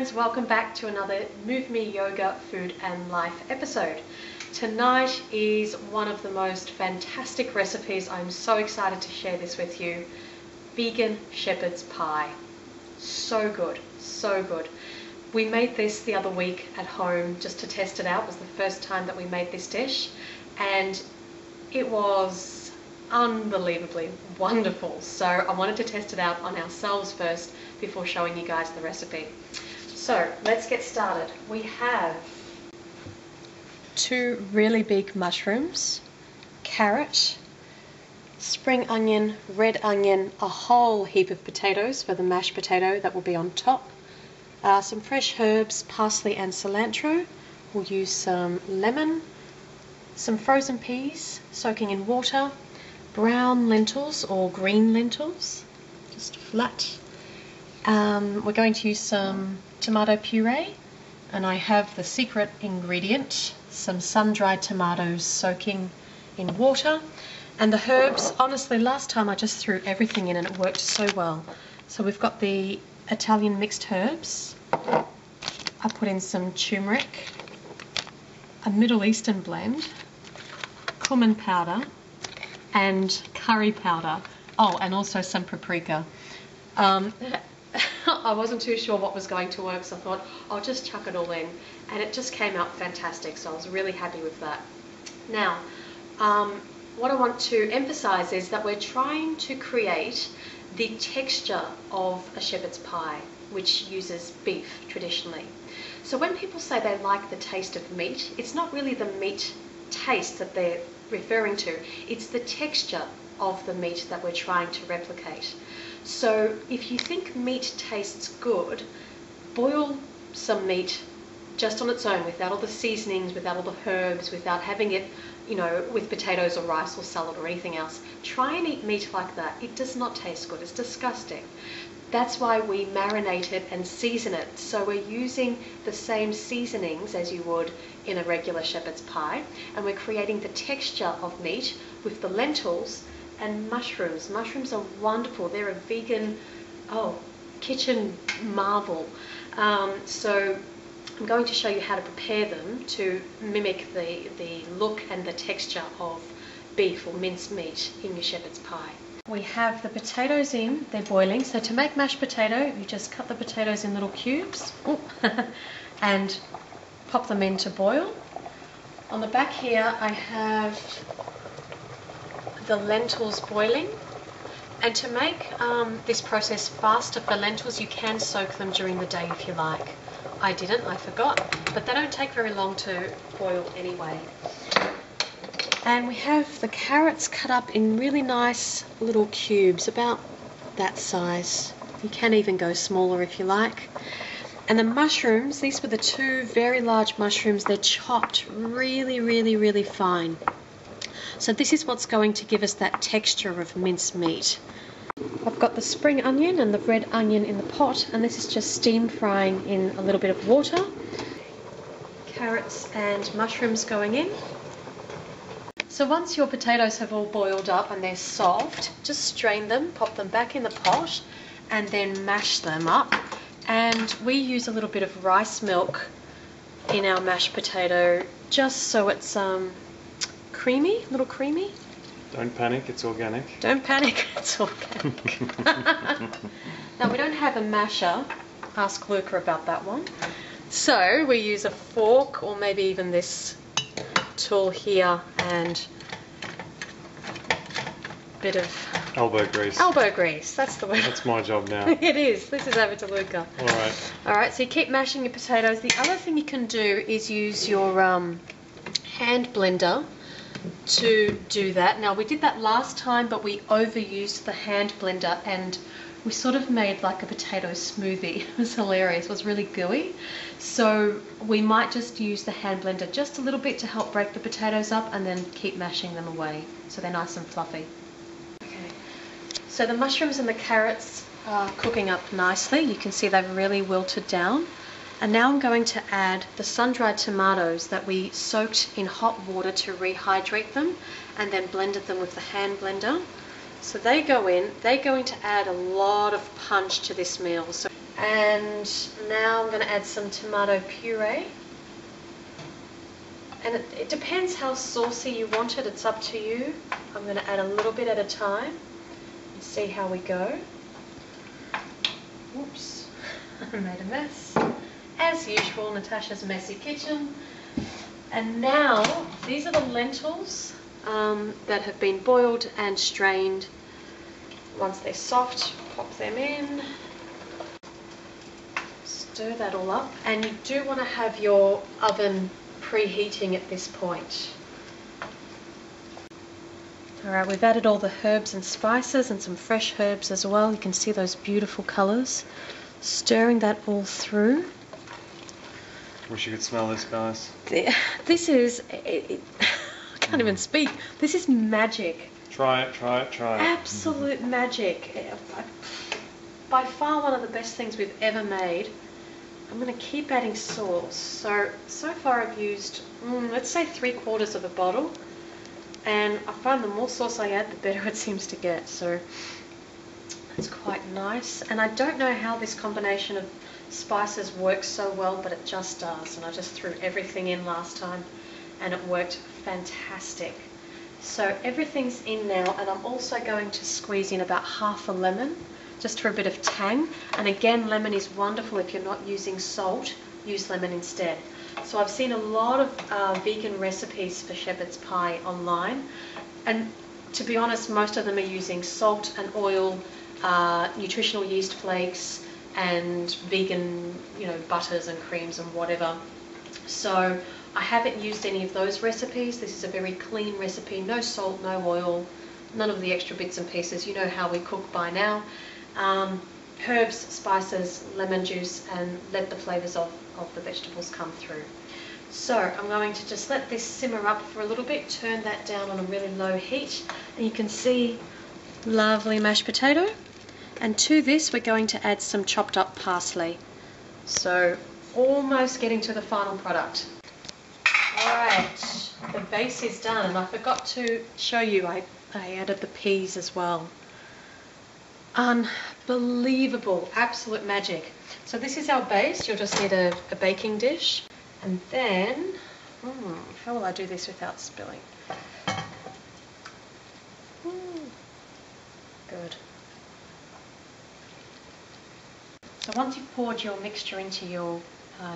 friends, welcome back to another Move Me Yoga Food and Life episode. Tonight is one of the most fantastic recipes. I'm so excited to share this with you. Vegan shepherd's pie. So good, so good. We made this the other week at home just to test it out. It was the first time that we made this dish and it was unbelievably wonderful. So I wanted to test it out on ourselves first before showing you guys the recipe. So let's get started. We have 2 really big mushrooms, carrot, spring onion, red onion, a whole heap of potatoes for the mashed potato that will be on top, some fresh herbs, parsley and cilantro. We'll use some lemon, some frozen peas soaking in water, brown lentils or green lentils, just flat. We're going to use some tomato puree, and I have the secret ingredient, some sun-dried tomatoes soaking in water. And the herbs, honestly, last time I just threw everything in and it worked so well. So we've got the Italian mixed herbs. I put in some turmeric, a Middle Eastern blend, cumin powder, and curry powder. Oh, and also some paprika. I wasn't too sure what was going to work, so I thought I'll just chuck it all in, and it just came out fantastic, so I was really happy with that. Now, what I want to emphasize is that we're trying to create the texture of a shepherd's pie, which uses beef traditionally. So when people say they like the taste of meat, it's not really the meat taste that they're referring to, it's the texture of the meat that we're trying to replicate. So if you think meat tastes good, boil some meat just on its own, without all the seasonings, without all the herbs, without having it, you know, with potatoes or rice or salad or anything else. Try and eat meat like that. It does not taste good. It's disgusting. That's why we marinate it and season it. So we're using the same seasonings as you would in a regular shepherd's pie, and we're creating the texture of meat with the lentils and mushrooms. Mushrooms are wonderful. They're a vegan, kitchen marvel. So I'm going to show you how to prepare them to mimic the look and the texture of beef or minced meat in your shepherd's pie. We have the potatoes in, they're boiling. So to make mashed potato, you just cut the potatoes in little cubes and pop them in to boil. On the back here I have the lentils boiling, and to make this process faster for lentils, you can soak them during the day if you like. I didn't, I forgot, but they don't take very long to boil anyway. And we have the carrots cut up in really nice little cubes, about that size. You can even go smaller if you like. And the mushrooms, these were the 2 very large mushrooms. They're chopped really, really, really fine. So this is what's going to give us that texture of minced meat. I've got the spring onion and the red onion in the pot, and this is just steam frying in a little bit of water. Carrots and mushrooms going in. So once your potatoes have all boiled up and they're soft, just strain them, pop them back in the pot, and then mash them up. And we use a little bit of rice milk in our mashed potato, just so it's creamy, a little creamy. Don't panic, it's organic. Don't panic, it's organic. Now we don't have a masher. Ask Luca about that one. So we use a fork, or maybe even this tool here, and a bit of elbow grease. Elbow grease, that's the word. That's my job now. It is. This is over to Luca. Alright. Alright, so you keep mashing your potatoes. The other thing you can do is use your hand blender to do that. Now we did that last time, but we overused the hand blender and we sort of made like a potato smoothie. It was hilarious. It was really gooey. So we might just use the hand blender just a little bit to help break the potatoes up, and then keep mashing them away so they're nice and fluffy. Okay. So the mushrooms and the carrots are cooking up nicely. You can see they've really wilted down. And now I'm going to add the sun-dried tomatoes that we soaked in hot water to rehydrate them, and then blended them with the hand blender. So they go in. They're going to add a lot of punch to this meal. So And now I'm going to add some tomato puree. And it depends how saucy you want it, it's up to you. I'm going to add a little bit at a time and see how we go. Oops, I made a mess. As usual, Natasha's messy kitchen. And now, these are the lentils that have been boiled and strained. Once they're soft, pop them in. Stir that all up. And you do want to have your oven preheating at this point. Alright, we've added all the herbs and spices and some fresh herbs as well. You can see those beautiful colours. Stirring that all through. Wish you could smell this, guys. This is... I can't even speak. This is magic. Try it, try it, try it. Absolute magic. By far one of the best things we've ever made. I'm going to keep adding sauce. So far I've used, let's say 3/4 of a bottle. And I find the more sauce I add, the better it seems to get. So that's quite nice. And I don't know how this combination of spices works so well, but it just does. And I just threw everything in last time and it worked fantastic. So everything's in now, and I'm also going to squeeze in about half a lemon, just for a bit of tang. And again, lemon is wonderful. If you're not using salt, use lemon instead. So I've seen a lot of vegan recipes for shepherd's pie online, and to be honest, most of them are using salt and oil, nutritional yeast flakes, and vegan, butters and creams and whatever. So I haven't used any of those recipes. This is a very clean recipe, no salt, no oil, none of the extra bits and pieces. You know how we cook by now. Herbs, spices, lemon juice, and let the flavours of the vegetables come through. So I'm going to just let this simmer up for a little bit, turn that down on a really low heat, and you can see lovely mashed potato. And to this we're going to add some chopped up parsley. So almost getting to the final product. Alright, the base is done, and I forgot to show you, I added the peas as well. Unbelievable, absolute magic. So this is our base. You'll just need a baking dish. And then, how will I do this without spilling? Good. So once you've poured your mixture into your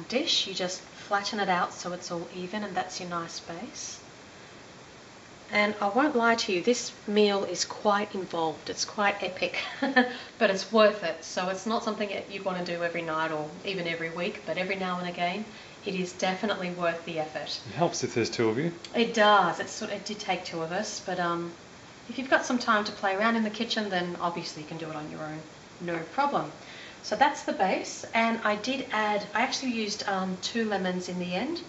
dish, you just flatten it out so it's all even, and that's your nice base. And I won't lie to you, this meal is quite involved. It's quite epic, but it's worth it. So it's not something that you want to do every night or even every week, but every now and again, it is definitely worth the effort. It helps if there's two of you. It does. It did take two of us, but if you've got some time to play around in the kitchen, then obviously you can do it on your own, no problem. So that's the base, and I actually used 2 lemons in the end,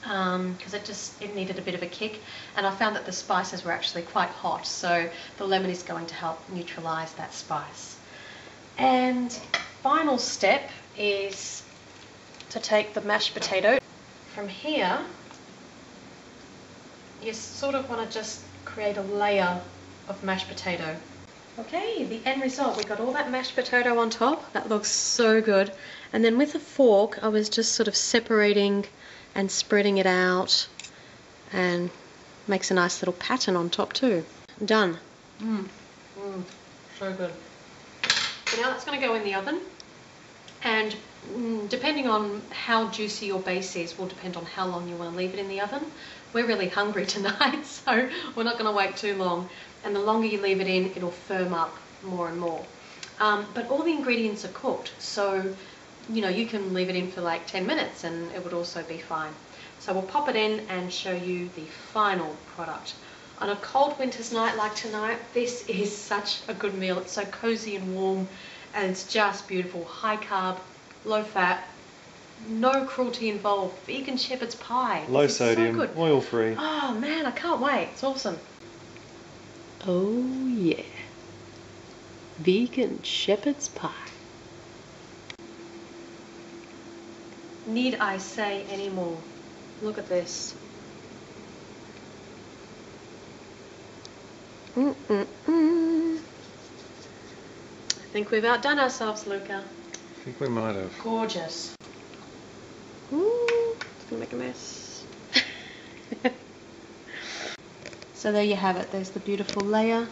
because it needed a bit of a kick, and I found that the spices were actually quite hot, so the lemon is going to help neutralize that spice. And final step is to take the mashed potato. From here, you sort of want to just create a layer of mashed potato. Okay, the end result, we got all that mashed potato on top. That looks so good. And then with a fork, I was just sort of separating and spreading it out, and makes a nice little pattern on top too. Done. So good. So now that's going to go in the oven, and depending on how juicy your base is will depend on how long you want to leave it in the oven. We're really hungry tonight, so we're not going to wait too long. And the longer you leave it in, it'll firm up more and more. But all the ingredients are cooked, so you can leave it in for like 10 minutes and it would also be fine. So we'll pop it in and show you the final product. On a cold winter's night like tonight, this is such a good meal. It's so cozy and warm, and it's just beautiful. High carb, low fat, no cruelty involved. Vegan shepherd's pie. Low sodium, so good. oil free. Oh man, I can't wait. It's awesome. Oh yeah. Vegan shepherd's pie. Need I say any more? Look at this. I think we've outdone ourselves, Luca. think we might have. Gorgeous. Ooh, it's gonna make a mess. So there you have it. There's the beautiful layer.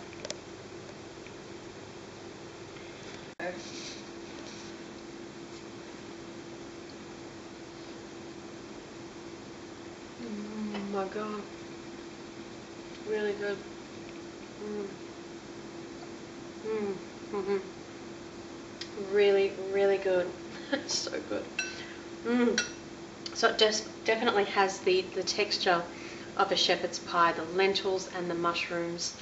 Oh my god. Really good. Really, really good. So good. So it just definitely has the texture of a shepherd's pie, the lentils and the mushrooms.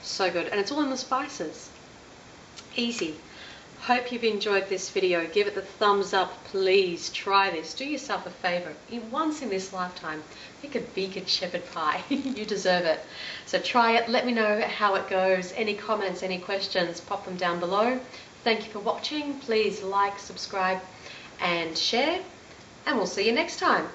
So good. And it's all in the spices. Easy. Hope you've enjoyed this video. Give it the thumbs up, please. Try this. Do yourself a favour. Once in this lifetime, make a vegan shepherd pie. You deserve it. So try it. Let me know how it goes. Any comments, any questions, pop them down below. Thank you for watching. Please like, subscribe and share. And we'll see you next time.